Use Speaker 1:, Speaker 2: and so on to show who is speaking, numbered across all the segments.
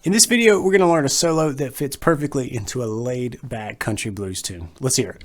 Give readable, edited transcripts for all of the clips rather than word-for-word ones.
Speaker 1: In this video, we're going to learn a solo that fits perfectly into a laid-back country blues tune. Let's hear it.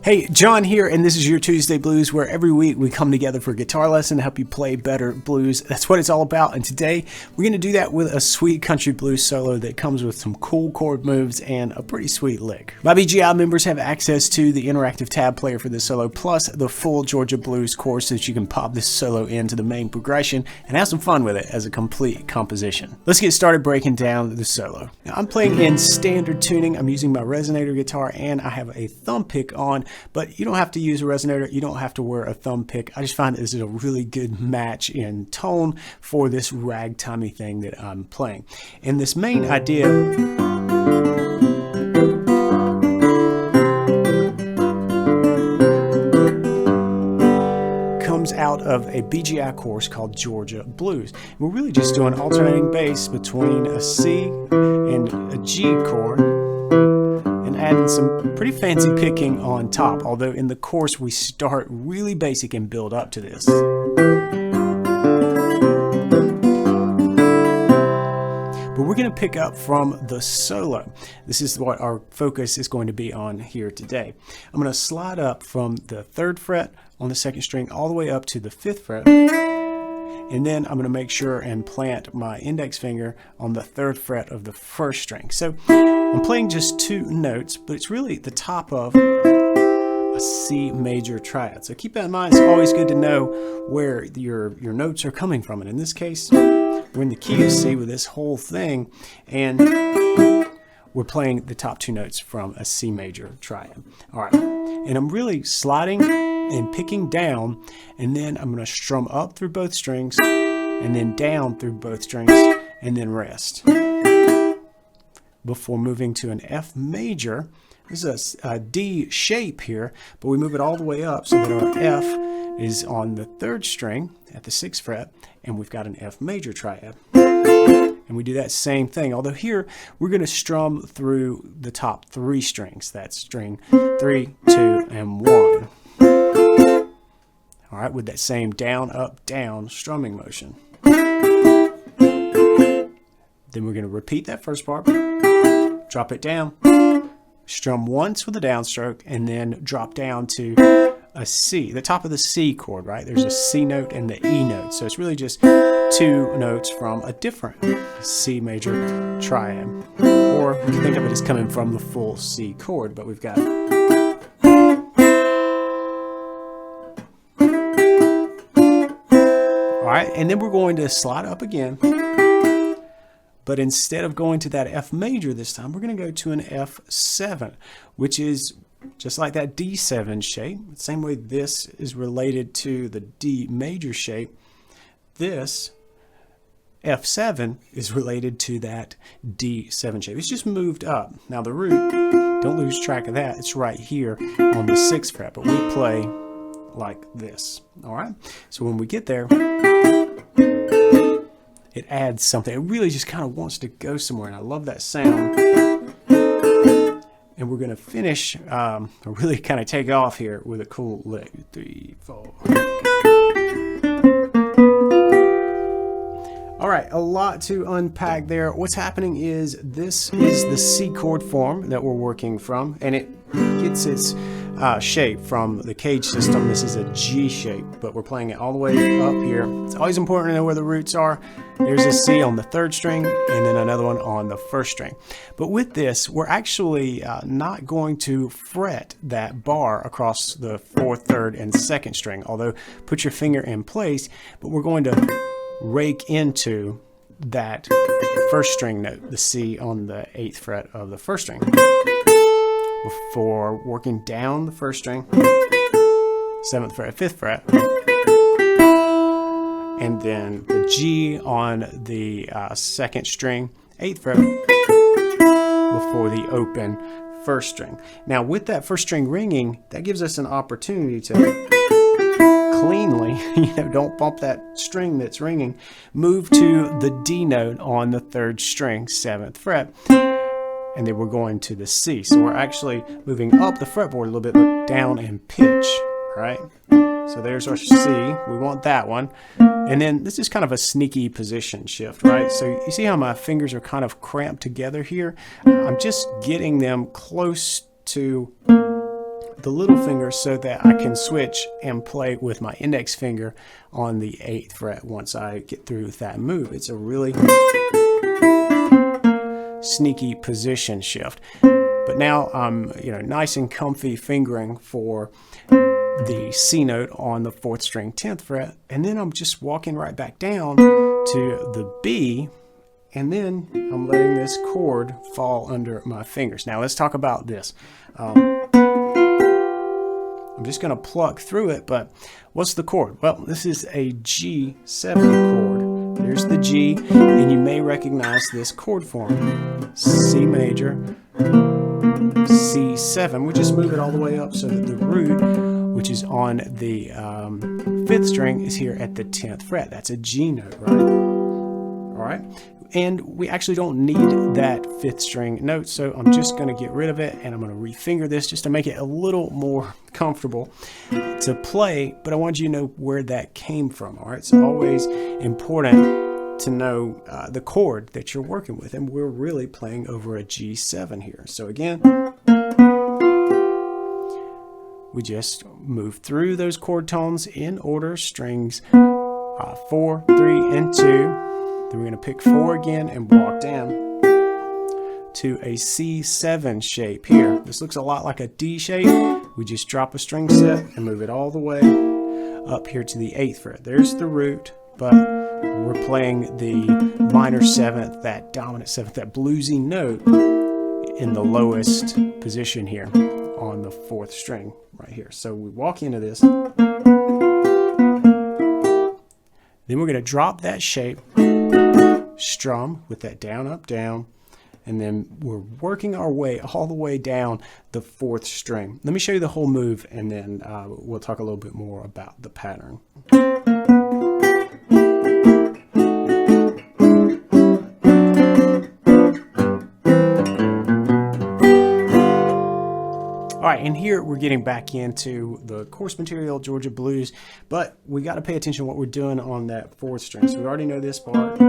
Speaker 1: Hey, John here, and this is your Tuesday Blues, where every week we come together for a guitar lesson to help you play better blues. That's what it's all about, and today we're going to do that with a sweet country blues solo that comes with some cool chord moves and a pretty sweet lick. My BGI members have access to the interactive tab player for this solo, plus the full Georgia Blues course so that you can pop this solo into the main progression and have some fun with it as a complete composition. Let's get started breaking down the solo. Now, I'm playing in standard tuning. I'm using my resonator guitar, and I have a thumb pick on. But you don't have to use a resonator, you don't have to wear a thumb pick. I just find this is a really good match in tone for this ragtimey thing that I'm playing. And this main idea comes out of a BGI course called Georgia Blues. We're really just doing alternating bass between a C and a G chord, adding some pretty fancy picking on top, although in the course we start really basic and build up to this. But we're going to pick up from the solo. This is what our focus is going to be on here today. I'm going to slide up from the 3rd fret on the 2nd string all the way up to the 5th fret. And then I'm going to make sure and plant my index finger on the 3rd fret of the 1st string. So I'm playing just 2 notes, but it's really the top of a C major triad. So keep that in mind. It's always good to know where your notes are coming from. And in this case, we're in the key of C with this whole thing, and we're playing the top 2 notes from a C major triad. All right, and I'm really sliding and picking down, and then I'm going to strum up through both strings and then down through both strings and then rest before moving to an F major. This is a D shape here, but we move it all the way up so that our F is on the 3rd string at the 6th fret, and we've got an F major triad. And we do that same thing, although here we're going to strum through the top 3 strings. That's string 3, 2, and 1. All right, with that same down, up, down strumming motion. Then we're going to repeat that first part, drop it down, strum once with a downstroke, and then drop down to a C, the top of the C chord, right? There's a C note and the E note. So it's really just 2 notes from a different C major triad. Or we can think of it as coming from the full C chord, but we've got all right, and then we're going to slide up again, but instead of going to that F major this time, we're going to go to an F7, which is just like that D7 shape. The same way this is related to the D major shape, this F7 is related to that D7 shape. It's just moved up. Now the root, don't lose track of that, it's right here on the 6th fret, but we play like this. All right, so when we get there, it adds something. It really just kind of wants to go somewhere, and I love that sound. And we're going to finish, really kind of take off here with a cool lick. 3, 4. All right, a lot to unpack there. What's happening is this is the C chord form that we're working from, and it gets its shape from the cage system. This is a G shape, but we're playing it all the way up here. It's always important to know where the roots are. There's a C on the 3rd string and then another one on the 1st string. But with this, we're actually not going to fret that bar across the 4th, 3rd, and 2nd string, although put your finger in place, but we're going to rake into that 1st string note, the C on the 8th fret of the 1st string, before working down the 1st string, 7th fret, 5th fret, and then the G on the 2nd string, 8th fret, for the open first string. Now with that first string ringing, that gives us an opportunity to cleanly, don't bump that string that's ringing, move to the D note on the 3rd string, 7th fret, and then we're going to the C. So we're actually moving up the fretboard a little bit, but down in pitch, right? So there's our C, we want that one. And then this is kind of a sneaky position shift, right? So you see how my fingers are kind of cramped together here? I'm just getting them close to the little finger so that I can switch and play with my index finger on the 8th fret once I get through with that move. It's a really sneaky position shift. But now I'm nice and comfy fingering for the C note on the 4th string, 10th fret, and then I'm just walking right back down to the B, and then I'm letting this chord fall under my fingers. Now let's talk about this. I'm just going to pluck through it, but what's the chord? Well, this is a G7 chord. There's the G, and you may recognize this chord form. C major, C7. We just move it all the way up so that the root, which is on the 5th string, is here at the 10th fret. That's a G note, right? All right. And we actually don't need that 5th string note, so I'm just going to get rid of it, and I'm going to refinger this just to make it a little more comfortable to play, but I want you to know where that came from. All right, it's always important to know the chord that you're working with, and we're really playing over a G7 here. So again, we just move through those chord tones in order, strings 4, 3, and 2. Then we're going to pick 4 again and walk down to a C7 shape here. This looks a lot like a D shape. We just drop a string set and move it all the way up here to the 8th fret. There's the root, but we're playing the minor 7th, that dominant 7th, that bluesy note in the lowest position here on the 4th string right here. So we walk into this. Then we're going to drop that shape, strum with that down, up, down, and then we're working our way all the way down the 4th string. Let me show you the whole move, and then we'll talk a little bit more about the pattern. All right, and here we're getting back into the course material, Georgia blues, but we got to pay attention to what we're doing on that 4th string. So we already know this part.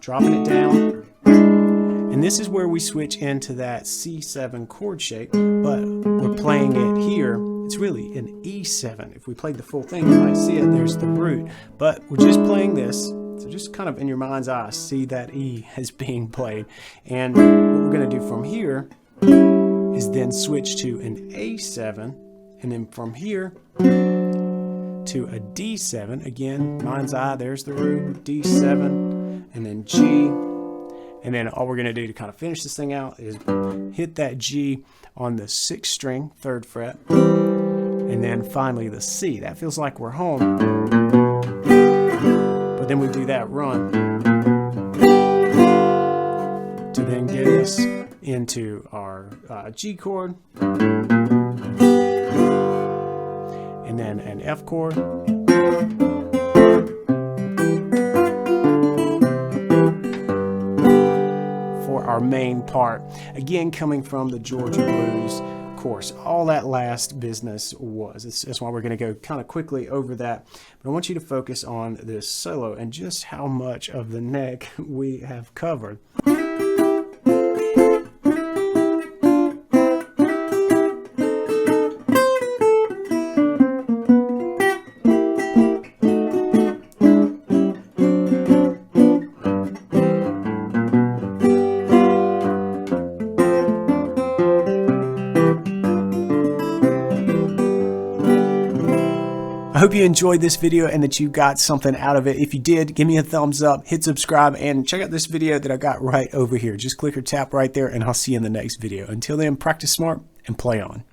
Speaker 1: Dropping it down. And this is where we switch into that C7 chord shape, but we're playing it here. It's really an E7. If we played the full thing, you might see it. There's the root, but we're just playing this. So just kind of in your mind's eye, see that E as being played. And what we're going to do from here is then switch to an A7, and then from here to a D7. Again, mind's eye, there's the root, D7, and then G. And then all we're going to do to kind of finish this thing out is hit that G on the 6th string, 3rd fret, and then finally the C. That feels like we're home. But then we do that run to then get us into our G chord, and then an F chord, for our main part. Again, coming from the Georgia blues course, all that last business was. That's why we're going to go kind of quickly over that. But I want you to focus on this solo and just how much of the neck we have covered. I hope you enjoyed this video and that you got something out of it. If you did, give me a thumbs up, hit subscribe, and check out this video that I got right over here. Just click or tap right there, and I'll see you in the next video. Until then, practice smart and play on.